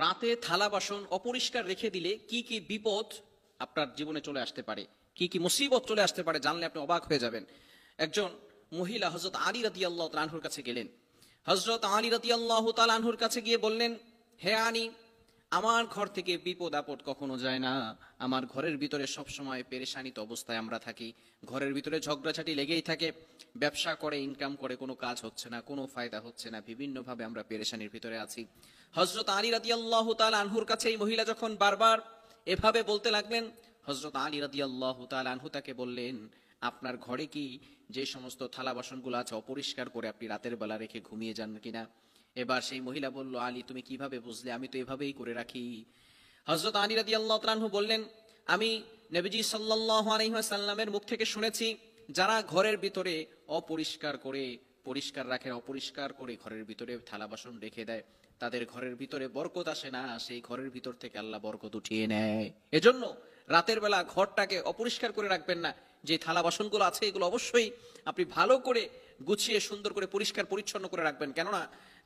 রাতে থালা বাসন অপরিষ্কার রেখে দিলে কি কি বিপদ আপনার জীবনে চলে আসতে পারে, কি কি মুসিবত চলে আসতে পারে, জানলে আপনি অবাক হয়ে যাবেন। একজন মহিলা হযরত আলী রাদিয়াল্লাহু তাআলা আনহুর কাছে গেলেন। হযরত আলী রাদিয়াল্লাহু তাআলা আনহুর কাছে গিয়ে বললেন, হে আলী, আমার ঘর থেকে বিপদ আপদ কখনো যায় না। আমার ঘরের ভিতরে সব সময় পেরেশানিত অবস্থায় আমরা থাকি। ঘরের ভিতরে ঝগড়াঝাটি লেগেই থাকে। ব্যবসা করে, ইনকাম করে, কোনো কাজ হচ্ছে না, কোনো ফায়দা হচ্ছে না, বিভিন্ন ভাবে আমরা পেরেশানির ভিতরে আছি। হযরত আলী রাদিয়াল্লাহু তাআলা আনহুর কাছে এই মহিলা যখন বারবার এভাবে বলতে লাগলেন, হযরত আলী রাদিয়াল্লাহু তাআলা আনহু তাকে বললেন, আপনার ঘরে কি যে সমস্ত থালা বাসনগুলো আছে অপরিষ্কার করে আপনি রাতের বেলা রেখে ঘুমিয়ে যান কিনা? এবার সেই মহিলা বলল, আলী তুমি কিভাবে বুঝলে? আমি তো এভাবেই করে রাখি। হযরত আলী রাদিয়াল্লাহু তাআলা আনহু বললেন, আমি নবীজি সাল্লাল্লাহু আলাইহি ওয়াসাল্লামের মুখ থেকে শুনেছি, যারা ঘরের ভিতরে অপরিষ্কার করে পরিষ্কার রাখে, অপরিষ্কার করে ঘরের ভিতরে থালা বাসন রেখে দেয়, তাদের ঘরের ভিতরে বরকত আসে না, সেই ঘরের ভিতর থেকে আল্লাহ বরকত উঠিয়ে নেয়। এজন্য রাতের বেলা ঘরটাকে অপরিষ্কার করে রাখবেন না। যে থালা বাসনগুলো আছে এগুলো অবশ্যই আপনি ভালো করে গুছিয়ে সুন্দর করে পরিষ্কার পরিচ্ছন্ন করে রাখবেন। কেননা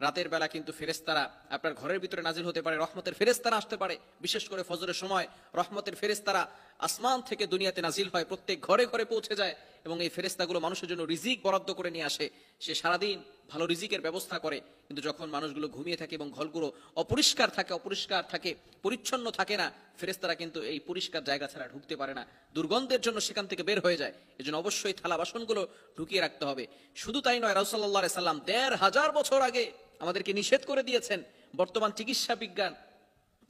রাতের বেলা কিন্তু ফেরেশতারা আপনার ঘরের ভিতরে নাজিল হতে পারে, রহমতের ফেরেশতারা আসতে পারে। বিশেষ করে ফজরের সময় রহমতের ফেরেশতারা আসমান থেকে দুনিয়াতে নাজিল হয়, প্রত্যেক ঘরে ঘরে পৌঁছে যায় এবং এই ফেরেশতাগুলো মানুষের জন্য রিজিক বরাদ্দ করে নিয়ে আসে। সে সারাদিন ভালো রিজিকের ব্যবস্থা করে, কিন্তু যখন মানুষগুলো ঘুমিয়ে থাকে এবং ঘরগুলো অপরিষ্কার থাকে, পরিচ্ছন্ন থাকে না, ফেরেশতারা কিন্তু এই পরিষ্কার জায়গা ছাড়া ঢুকতে পারে না, দুর্গন্ধের জন্য সেখান থেকে বের হয়ে যায়। এজন্য অবশ্যই থালা বাসনগুলো ঢুকিয়ে রাখতে হবে। শুধু তাই নয়, রাসূলুল্লাহ সাল্লাল্লাহু আলাইহি ওয়াসাল্লাম ১৫০০ বছর আগে আমাদেরকে নিষেধ করে দিয়েছেন। বর্তমান চিকিৎসা বিজ্ঞান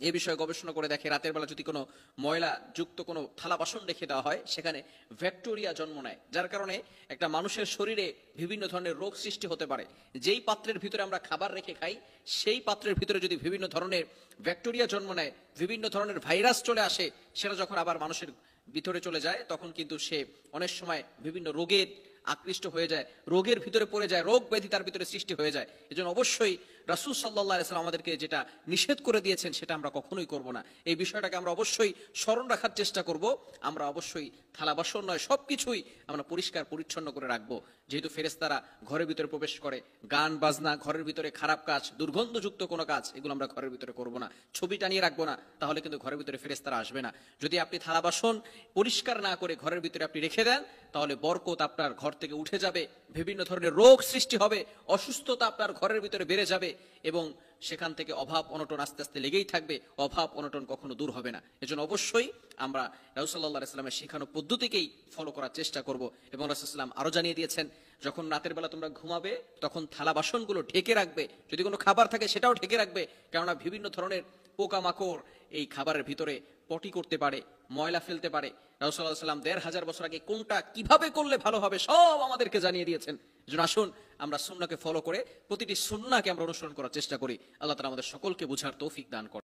এ বিষয়ে গবেষণা করে দেখে, রাতের বেলা যদি কোনো ময়লা যুক্ত কোনো থালা বাসন রেখে দেওয়া হয়, সেখানে ব্যাকটেরিয়া জন্ম নেয়, যার কারণে একটা মানুষের শরীরে বিভিন্ন ধরনের রোগ সৃষ্টি হতে পারে। যেই পাত্রের ভিতরে আমরা খাবার রেখে খাই, সেই পাত্রের ভিতরে যদি বিভিন্ন ধরনের ব্যাকটেরিয়া জন্ম নেয়, বিভিন্ন ধরনের ভাইরাস চলে আসে, সেটা যখন আবার মানুষের ভিতরে চলে যায়, তখন কিন্তু সে অনেক সময় বিভিন্ন রোগের আকৃষ্ট হয়ে যায়, রোগের ভিতরে পড়ে যায়, রোগ ব্যাধি তার ভিতরে সৃষ্টি হয়ে যায়। এজন্য অবশ্যই রাসূল সাল্লাল্লাহু আলাইহি ওয়াসাল্লাম আমাদেরকে যেটা নিষেধ করে দিয়েছেন সেটা আমরা কখনোই করব না। এই বিষয়টাকে আমরা অবশ্যই স্মরণ রাখার চেষ্টা করব। আমরা অবশ্যই থালা বাসন নয়, সবকিছুই আমরা পরিষ্কার পরিচ্ছন্ন করে রাখবো। যেহেতু ফেরেশতারা ঘরের ভিতরে প্রবেশ করে, গান বাজনা, ঘরের ভিতরে খারাপ কাজ, দুর্গন্ধযুক্ত কোনো কাজ, এগুলো আমরা ঘরের ভিতরে করব না। ছবি টানিয়ে রাখবো না, তাহলে কিন্তু ঘরের ভিতরে ফেরেশতারা আসবে না। যদি আপনি থালা বাসন পরিষ্কার না করে ঘরের ভিতরে আপনি রেখে দেন, তাহলে বরকত আপনার ঘর থেকে উঠে যাবে, বিভিন্ন ধরনের রোগ সৃষ্টি হবে, অসুস্থতা আপনার ঘরের ভিতরে বেড়ে যাবে এবং সেখান থেকে অভাব অনটন আস্তে আস্তে লেগেই থাকবে। অভাব অনটন কখনো দূর হবে না। এজন্য অবশ্যই আমরা রাসূল সাল্লাল্লাহু আলাইহি ওয়াসাল্লামের শেখানো পদ্ধতিকেই ফলো করার চেষ্টা করব। এবং রাসূল সাল্লাল্লাহু আলাইহি ওয়াসাল্লাম আরো জানিয়ে দিয়েছেন, যখন রাতের বেলা তোমরা ঘুমাবে তখন থালা বাসনগুলো ঢেকে রাখবে, যদি কোনো খাবার থাকে সেটাও ঢেকে রাখবে, কেননা বিভিন্ন ধরনের পোকামাকড় এই খাবারের ভিতরে পটি করতে পারে, ময়লা ফেলতে পারে। রাসূল সাল্লাল্লাহু আলাইহি ওয়াসাল্লাম ১৫০০ বছর আগে কোনটা কিভাবে করলে ভালো হবে সব আমাদেরকে জানিয়ে দিয়েছেন। এজন্য আসুন আমরা সুন্নাহকে ফলো করে প্রতিটি সুন্নাহকে আমরা অনুসরণ করার চেষ্টা করি। আল্লাহ তাআলা আমাদের সকলকে বুঝার তৌফিক দান করেন।